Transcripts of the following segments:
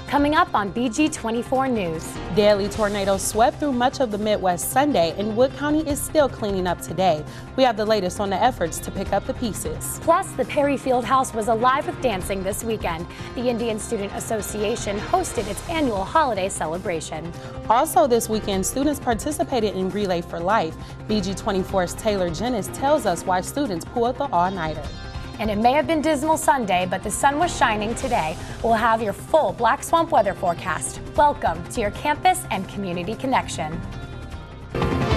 Coming up on BG24 News. Deadly tornadoes swept through much of the Midwest Sunday, and Wood County is still cleaning up today. We have the latest on the efforts to pick up the pieces. Plus, the Perry Fieldhouse was alive with dancing this weekend. The Indian Student Association hosted its annual holiday celebration. Also this weekend, students participated in Relay for Life. BG24's Taylor Jennis tells us why students pulled the all-nighter. And it may have been dismal Sunday, but the sun was shining today. We'll have your full Black Swamp weather forecast. Welcome to your campus and community connection.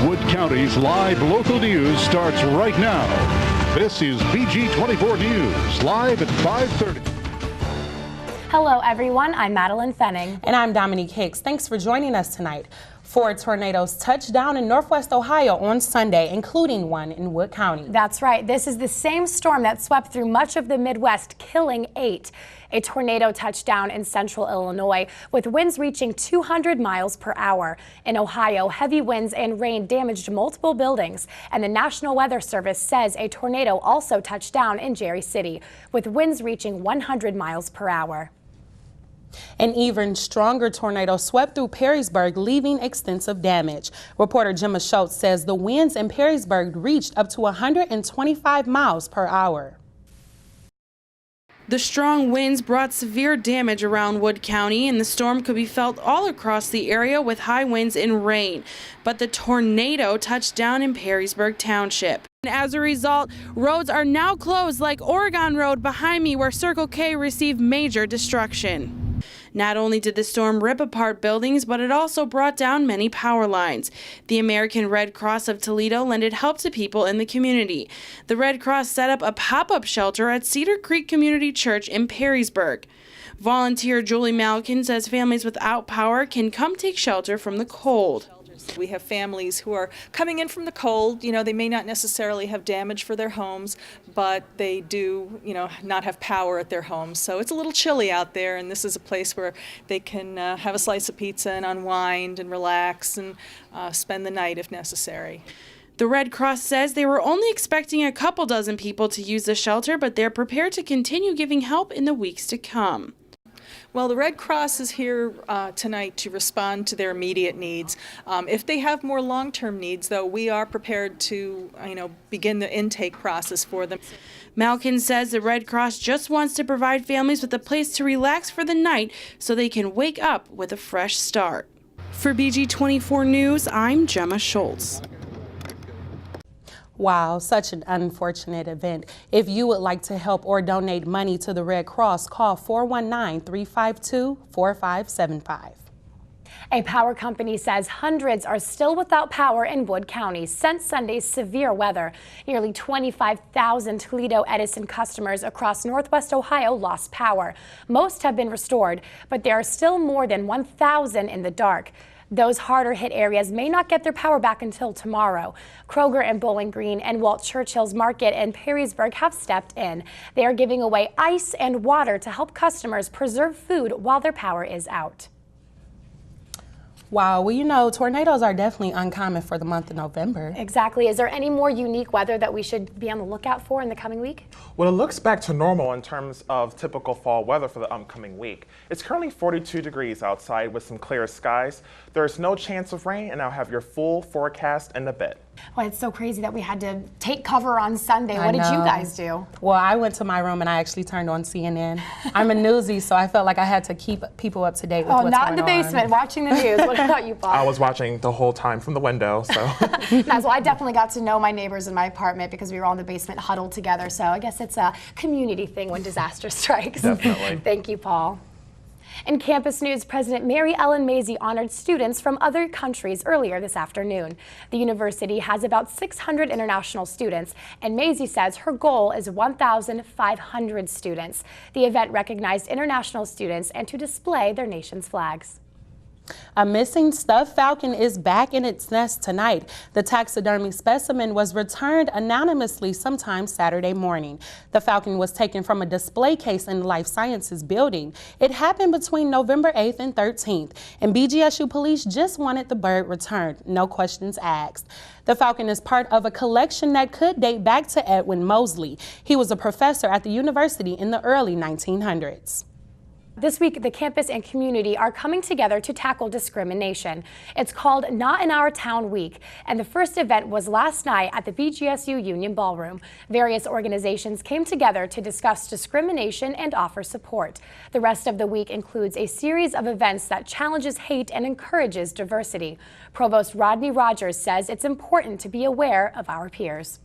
Wood County's live local news starts right now. This is BG24 News, live at 5:30. Hello, everyone. I'm Madeline Fenning. And I'm Dominique Hicks. Thanks for joining us tonight. 4 tornadoes touched down in northwest Ohio on Sunday, including one in Wood County. That's right. This is the same storm that swept through much of the Midwest, killing 8. A tornado touched down in central Illinois with winds reaching 200 miles per hour. In Ohio, heavy winds and rain damaged multiple buildings, and the National Weather Service says a tornado also touched down in Jerry City with winds reaching 100 miles per hour. An even stronger tornado swept through Perrysburg, leaving extensive damage. Reporter Gemma Schultz says the winds in Perrysburg reached up to 125 miles per hour. The strong winds brought severe damage around Wood County, and the storm could be felt all across the area with high winds and rain. But the tornado touched down in Perrysburg Township. And as a result, roads are now closed, like Oregon Road behind me, where Circle K received major destruction. Not only did the storm rip apart buildings, but it also brought down many power lines. The American Red Cross of Toledo lended help to people in the community. The Red Cross set up a pop-up shelter at Cedar Creek Community Church in Perrysburg. Volunteer Julie Malkin says families without power can come take shelter from the cold. We have families who are coming in from the cold. You know, they may not necessarily have damage for their homes, but they do, not have power at their homes. So it's a little chilly out there, and this is a place where they can have a slice of pizza and unwind and relax and spend the night if necessary. The Red Cross says they were only expecting a couple dozen people to use the shelter, but they're prepared to continue giving help in the weeks to come. Well, the Red Cross is here tonight to respond to their immediate needs. If they have more long-term needs, though, we are prepared to, begin the intake process for them. Malkin says the Red Cross just wants to provide families with a place to relax for the night so they can wake up with a fresh start. For BG24 News, I'm Gemma Schultz. Wow, such an unfortunate event. If you would like to help or donate money to the Red Cross, call 419-352-4575. A power company says hundreds are still without power in Wood County since Sunday's severe weather. Nearly 25,000 Toledo Edison customers across northwest Ohio lost power. Most have been restored, but there are still more than 1,000 in the dark. Those harder hit areas may not get their power back until tomorrow. Kroger and Bowling Green and Walt Churchill's Market in Perrysburg have stepped in. They are giving away ice and water to help customers preserve food while their power is out. Wow, well, tornadoes are definitely uncommon for the month of November. Exactly. Is there any more unique weather that we should be on the lookout for in the coming week? Well, it looks back to normal in terms of typical fall weather for the upcoming week. It's currently 42 degrees outside with some clear skies. There's no chance of rain, and I'll have your full forecast in a bit. Well, it's so crazy that we had to take cover on Sunday. What did you guys do? Well, I went to my room and I actually turned on CNN. I'm a newsie, so I felt like I had to keep people up to date with what's going on. Oh, not in the basement, watching the news. What about you, Paul? I was watching the whole time from the window, so. Well, I definitely got to know my neighbors in my apartment because we were all in the basement huddled together. So I guess it's a community thing when disaster strikes. Definitely. Thank you, Paul. In campus news, President Mary Ellen Mazie honored students from other countries earlier this afternoon. The university has about 600 international students, and Mazie says her goal is 1,500 students. The event recognized international students and to display their nation's flags. A missing stuffed falcon is back in its nest tonight. The taxidermy specimen was returned anonymously sometime Saturday morning. The falcon was taken from a display case in the Life Sciences building. It happened between November 8th and 13th, and BGSU police just wanted the bird returned, no questions asked. The falcon is part of a collection that could date back to Edwin Mosley. He was a professor at the university in the early 1900s. This week, the campus and community are coming together to tackle discrimination. It's called Not in Our Town Week, and the first event was last night at the BGSU Union Ballroom. Various organizations came together to discuss discrimination and offer support. The rest of the week includes a series of events that challenges hate and encourages diversity. Provost Rodney Rogers says it's important to be aware of our peers.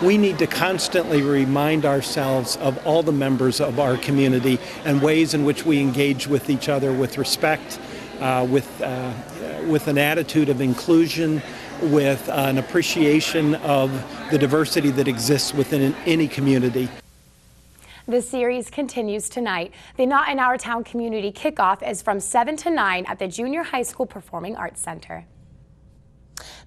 We need to constantly remind ourselves of all the members of our community and ways in which we engage with each other with respect, with an attitude of inclusion, with an appreciation of the diversity that exists within any community. The series continues tonight. The Not in Our Town community kickoff is from 7 to 9 at the Junior High School Performing Arts Center.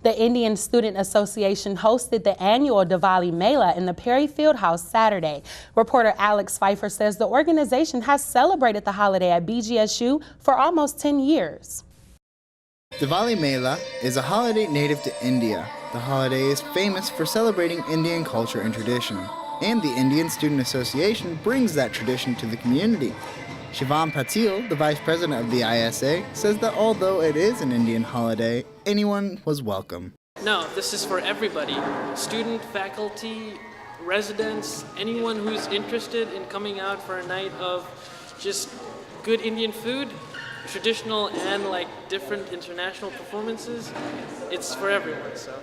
The Indian Student Association hosted the annual Diwali Mela in the Perry Fieldhouse Saturday. Reporter Alex Pfeiffer says the organization has celebrated the holiday at BGSU for almost 10 years. Diwali Mela is a holiday native to India. The holiday is famous for celebrating Indian culture and tradition, and the Indian Student Association brings that tradition to the community. Shivam Patil, the vice president of the ISA, says that although it is an Indian holiday, anyone was welcome. No, this is for everybody. Student, faculty, residents, anyone who's interested in coming out for a night of just good Indian food, traditional and like different international performances. It's for everyone, so.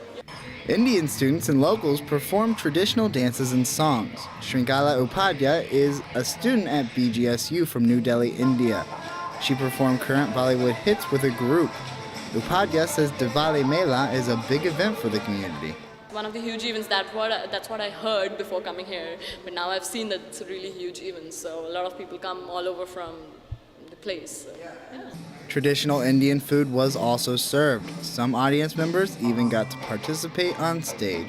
Indian students and locals perform traditional dances and songs. Shringala Upadhyay is a student at BGSU from New Delhi, India. She performed current Bollywood hits with a group. Upadhyay says Diwali Mela is a big event for the community. One of the huge events, that's what I heard before coming here, but now I've seen that it's a really huge event, so a lot of people come all over from the place. So, yeah. Traditional Indian food was also served. Some audience members even got to participate on stage.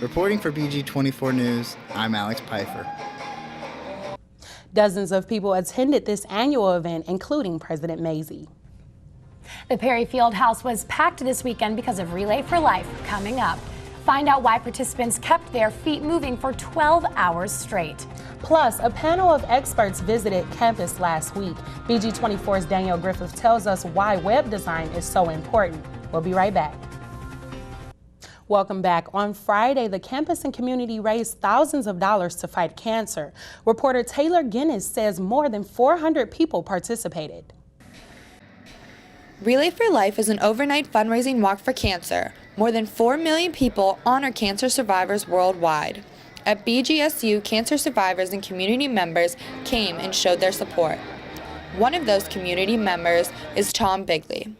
Reporting for BG24 News, I'm Alex Pfeiffer. Dozens of people attended this annual event, including President Mazie. The Perry Fieldhouse was packed this weekend because of Relay for Life coming up. Find out why participants kept their feet moving for 12 hours straight. Plus, a panel of experts visited campus last week. BG24's Danielle Griffith tells us why web design is so important. We'll be right back. Welcome back. On Friday, the campus and community raised thousands of dollars to fight cancer. Reporter Taylor Guinness says more than 400 people participated. Relay for Life is an overnight fundraising walk for cancer. More than 4 million people honor cancer survivors worldwide. At BGSU, cancer survivors and community members came and showed their support. One of those community members is Tom Bigley.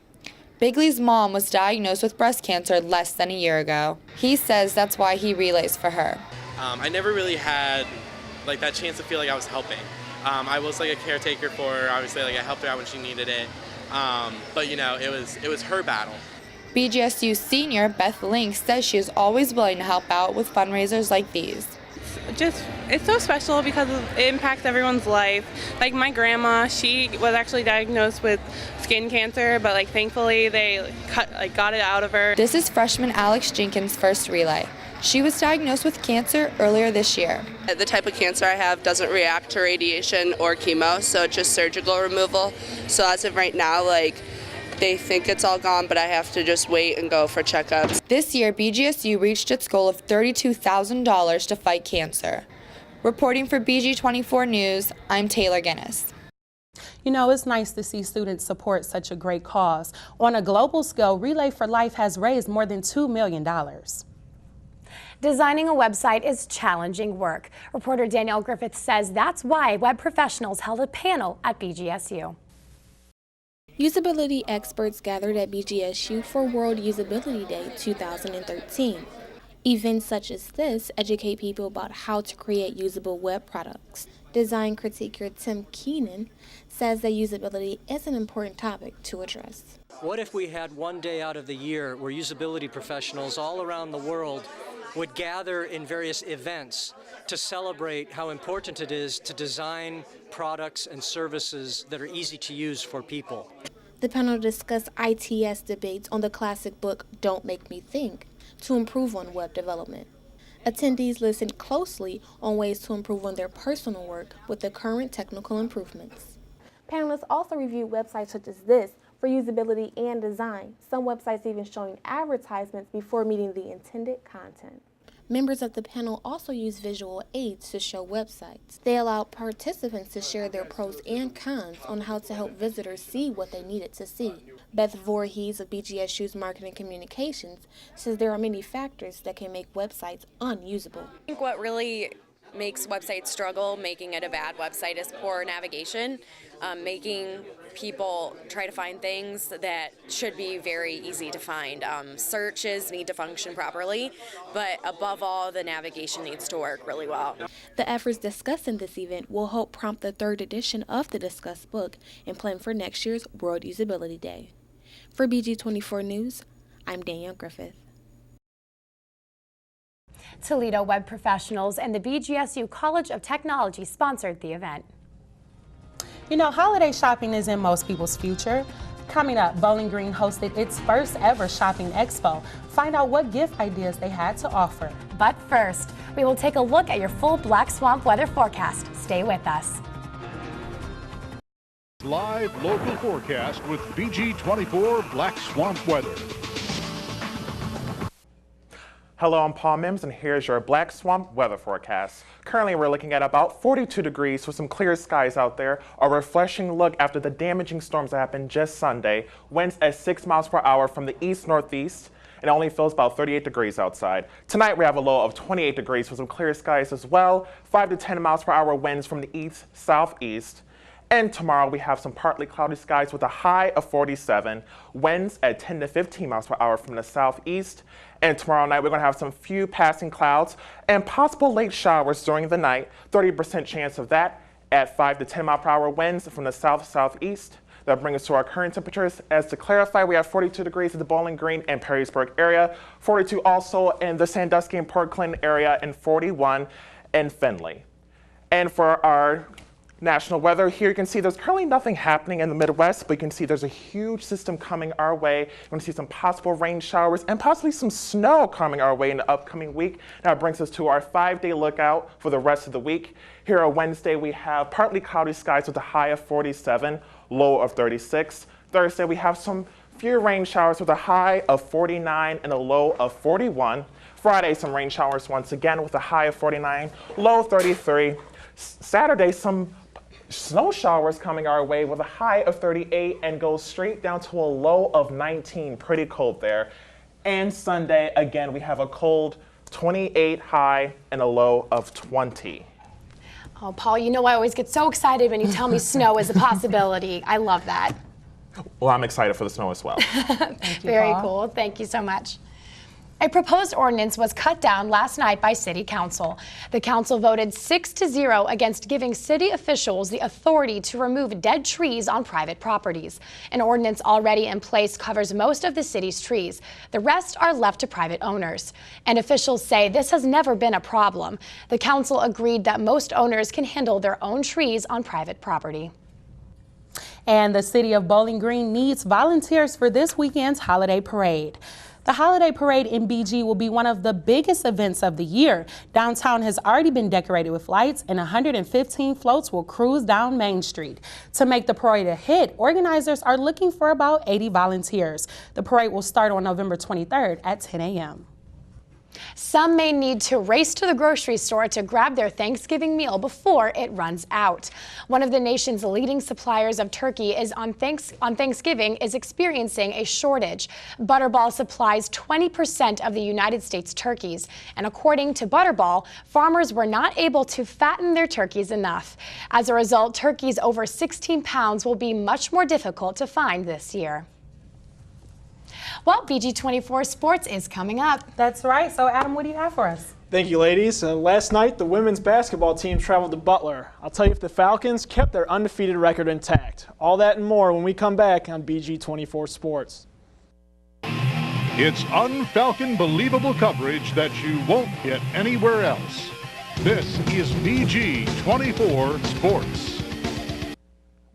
Bigley's mom was diagnosed with breast cancer less than a year ago. He says that's why he relays for her. I never really had like that chance to feel like I was helping. I was like a caretaker for her. Obviously, like I helped her out when she needed it. But you know, it was her battle. BGSU senior Beth Link says she is always willing to help out with fundraisers like these. It's so special because it impacts everyone's life. Like my grandma, she was actually diagnosed with skin cancer, but like thankfully they got it out of her. This is freshman Alex Jenkins' first relay. She was diagnosed with cancer earlier this year. The type of cancer I have doesn't react to radiation or chemo, so it's just surgical removal. So as of right now, they think it's all gone, but I have to just wait and go for checkups. This year, BGSU reached its goal of $32,000 to fight cancer. Reporting for BG24 News, I'm Taylor Guinness. You know, it's nice to see students support such a great cause. On a global scale, Relay for Life has raised more than $2 million. Designing a website is challenging work. Reporter Danielle Griffith says that's why web professionals held a panel at BGSU. Usability experts gathered at BGSU for World Usability Day 2013. Events such as this educate people about how to create usable web products. Design critiquer Tim Keenan says that usability is an important topic to address. What if we had one day out of the year where usability professionals all around the world would gather in various events to celebrate how important it is to design products and services that are easy to use for people. The panel discussed ITS debates on the classic book Don't Make Me Think to improve on web development. Attendees listened closely on ways to improve on their personal work with the current technical improvements. Panelists also reviewed websites such as this for usability and design, some websites even showing advertisements before meeting the intended content. Members of the panel also used visual aids to show websites. They allowed participants to share their pros and cons on how to help visitors see what they needed to see. Beth Voorhees of BGSU's Marketing Communications says there are many factors that can make websites unusable. I think what really makes websites struggle, making it a bad website, is poor navigation, making people try to find things that should be very easy to find. Searches need to function properly, but above all, the navigation needs to work really well. The efforts discussed in this event will help prompt the third edition of the discussed book and plan for next year's World Usability Day. For BG24 News, I'm Danielle Griffith. Toledo web professionals and the BGSU College of Technology sponsored the event. You know, holiday shopping is in most people's future. Coming up, Bowling Green hosted its first ever shopping expo. Find out what gift ideas they had to offer. But first, we will take a look at your full Black Swamp weather forecast. Stay with us. Live local forecast with BG24 Black Swamp weather. Hello, I'm Paul Mims, and here's your Black Swamp weather forecast. Currently, we're looking at about 42 degrees with some clear skies out there. A refreshing look after the damaging storms that happened just Sunday. Winds at 6 miles per hour from the east-northeast. It only feels about 38 degrees outside. Tonight, we have a low of 28 degrees with some clear skies as well. 5 to 10 miles per hour winds from the east-southeast. And tomorrow we have some partly cloudy skies with a high of 47, winds at 10 to 15 miles per hour from the southeast. And tomorrow night we're going to have some few passing clouds and possible late showers during the night. 30% chance of that at 5 to 10 mile per hour winds from the south-southeast. That brings us to our current temperatures. As to clarify, we have 42 degrees in the Bowling Green and Perrysburg area, 42 also in the Sandusky and Parkland area, and 41 in Findlay. And for our national weather, here you can see there's currently nothing happening in the Midwest, but you can see there's a huge system coming our way. You're going to see some possible rain showers and possibly some snow coming our way in the upcoming week. Now it brings us to our 5-day lookout for the rest of the week. Here on Wednesday, we have partly cloudy skies with a high of 47, low of 36. Thursday, we have some few rain showers with a high of 49 and a low of 41. Friday, some rain showers once again with a high of 49, low 33. Saturday, some snow showers coming our way with a high of 38 and goes straight down to a low of 19. Pretty cold there. And Sunday, again, we have a cold 28 high and a low of 20. Oh, Paul, you know I always get so excited when you tell me snow is a possibility. I love that. Well, I'm excited for the snow as well. Thank you, Very Paul. cool. Thank you so much. A proposed ordinance was cut down last night by City Council. The council voted 6-0 against giving city officials the authority to remove dead trees on private properties. An ordinance already in place covers most of the city's trees. The rest are left to private owners. And officials say this has never been a problem. The council agreed that most owners can handle their own trees on private property. And the city of Bowling Green needs volunteers for this weekend's holiday parade. The holiday parade in BG will be one of the biggest events of the year. Downtown has already been decorated with lights, and 115 floats will cruise down Main Street. To make the parade a hit, organizers are looking for about 80 volunteers. The parade will start on November 23rd at 10 a.m. Some may need to race to the grocery store to grab their Thanksgiving meal before it runs out. One of the nation's leading suppliers of turkey is on Thanksgiving is experiencing a shortage. Butterball supplies 20% of the United States turkeys, and according to Butterball, farmers were not able to fatten their turkeys enough. As a result, turkeys over 16 pounds will be much more difficult to find this year. Well, BG24 Sports is coming up. That's right. So, Adam, what do you have for us? Thank you, ladies. Last night, the women's basketball team traveled to Butler. I'll tell you if the Falcons kept their undefeated record intact. All that and more when we come back on BG24 Sports. It's unFalcon believable coverage that you won't get anywhere else. This is BG24 Sports.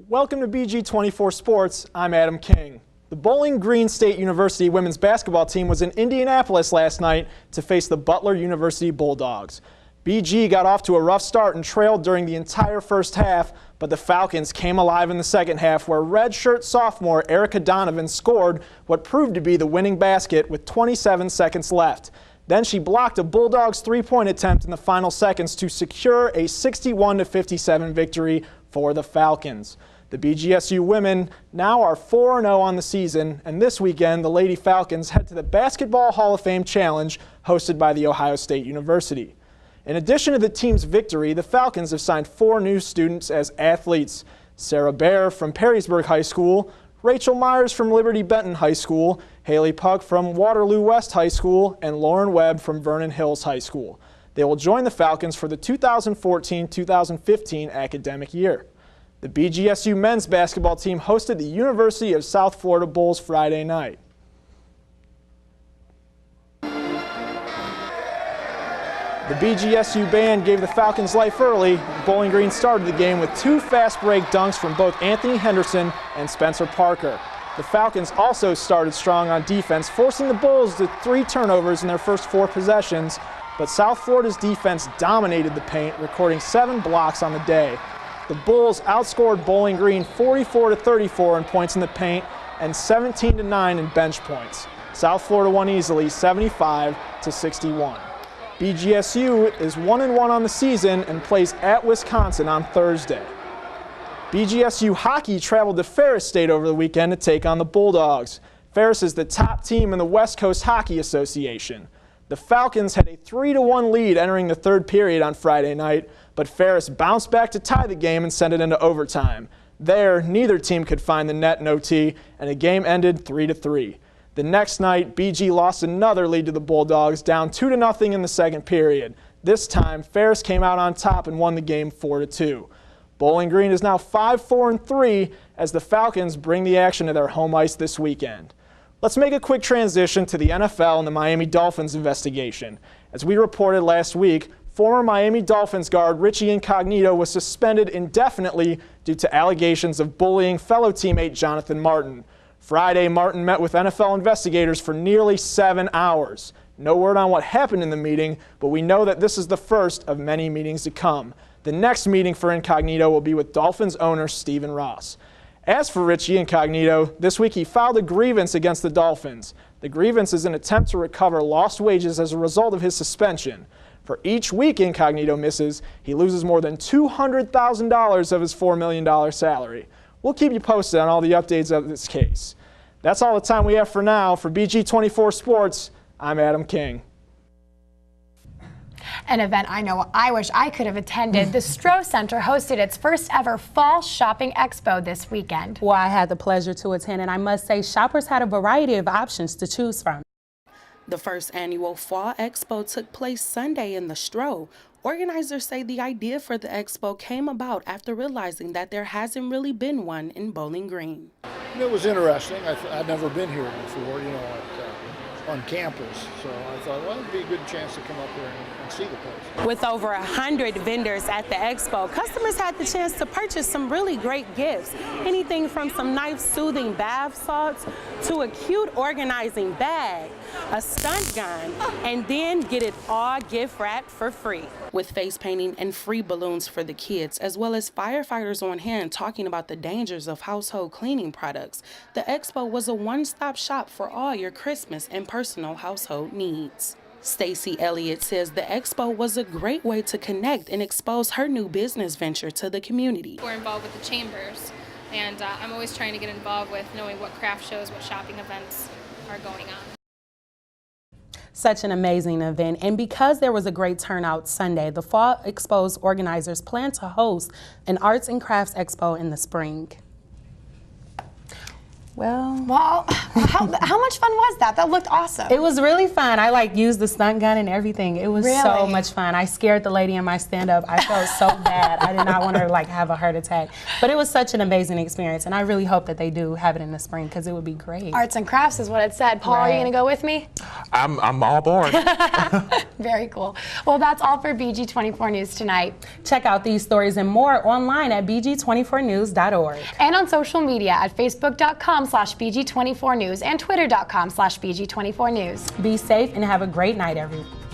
Welcome to BG24 Sports. I'm Adam King. The The Bowling Green State University women's basketball team was in Indianapolis last night to face the Butler University Bulldogs. BG got off to a rough start and trailed during the entire first half, but the Falcons came alive in the second half where redshirt sophomore Erica Donovan scored what proved to be the winning basket with 27 seconds left. Then she blocked a Bulldogs three-point attempt in the final seconds to secure a 61-57 victory for the Falcons. The BGSU women now are 4-0 on the season, and this weekend the Lady Falcons head to the Basketball Hall of Fame Challenge hosted by The Ohio State University. In addition to the team's victory, the Falcons have signed 4 new students as athletes. Sarah Baer from Perrysburg High School, Rachel Myers from Liberty Benton High School, Haley Puck from Waterloo West High School, and Lauren Webb from Vernon Hills High School. They will join the Falcons for the 2014-2015 academic year. The BGSU men's basketball team hosted the University of South Florida Bulls Friday night. The BGSU band gave the Falcons life early. Bowling Green started the game with 2 fast break dunks from both Anthony Henderson and Spencer Parker. The Falcons also started strong on defense, forcing the Bulls to 3 turnovers in their first 4 possessions, but South Florida's defense dominated the paint, recording 7 blocks on the day. The Bulls outscored Bowling Green 44-34 in points in the paint and 17-9 in bench points. South Florida won easily 75-61. BGSU is 1-1 on the season and plays at Wisconsin on Thursday. BGSU hockey traveled to Ferris State over the weekend to take on the Bulldogs. Ferris is the top team in the West Coast Hockey Association. The Falcons had a 3-1 lead entering the third period on Friday night, but Ferris bounced back to tie the game and send it into overtime. There, neither team could find the net in OT, and the game ended 3-3. The next night, BG lost another lead to the Bulldogs, down 2-0 in the second period. This time, Ferris came out on top and won the game 4-2. Bowling Green is now 5-4-3 as the Falcons bring the action to their home ice this weekend. Let's make a quick transition to the NFL and the Miami Dolphins investigation. As we reported last week, former Miami Dolphins guard Richie Incognito was suspended indefinitely due to allegations of bullying fellow teammate Jonathan Martin. Friday, Martin met with NFL investigators for nearly 7 hours. No word on what happened in the meeting, but we know that this is the first of many meetings to come. The next meeting for Incognito will be with Dolphins owner Stephen Ross. As for Richie Incognito, this week he filed a grievance against the Dolphins. The grievance is an attempt to recover lost wages as a result of his suspension. For each week Incognito misses, he loses more than $200,000 of his $4 million salary. We'll keep you posted on all the updates of this case. That's all the time we have for now. For BG24 Sports, I'm Adam King. An event I wish I could have attended. The Stroh Center hosted its first ever Fall Shopping Expo this weekend. Well, I had the pleasure to attend, and I must say shoppers had a variety of options to choose from. The first annual Fall Expo took place Sunday in the Stroh. Organizers say the idea for the expo came about after realizing that there hasn't really been one in Bowling Green. It was interesting. I'd never been here before, on campus. So I thought, well, it'd be a good chance to come up here and see the place. With over 100 vendors at the expo, customers had the chance to purchase some really great gifts. Anything from some nice soothing bath salts to a cute organizing bag, a stunt gun, and then get it all gift wrapped for free. With face painting and free balloons for the kids, as well as firefighters on hand talking about the dangers of household cleaning products, the expo was a one-stop shop for all your Christmas and personal household needs. Stacy Elliott says the expo was a great way to connect and expose her new business venture to the community. We're involved with the chambers, and I'm always trying to get involved with knowing what craft shows, what shopping events are going on. Such an amazing event, and because there was a great turnout Sunday, the Fall Expo's organizers plan to host an Arts and Crafts Expo in the spring. Well, how much fun was that? That looked awesome. It was really fun. I used the stunt gun and everything. It was so much fun. I scared the lady in my stand-up. I felt so bad. I did not want her to have a heart attack. But it was such an amazing experience, and I really hope that they do have it in the spring because it would be great. Arts and Crafts is what it said. Paul, are you going to go with me? I'm all aboard. Very cool. Well, that's all for BG24 News tonight. Check out these stories and more online at bg24news.org. And on social media at facebook.com Facebook.com/BG24 News and Twitter.com/BG24 News. Be safe and have a great night, everyone.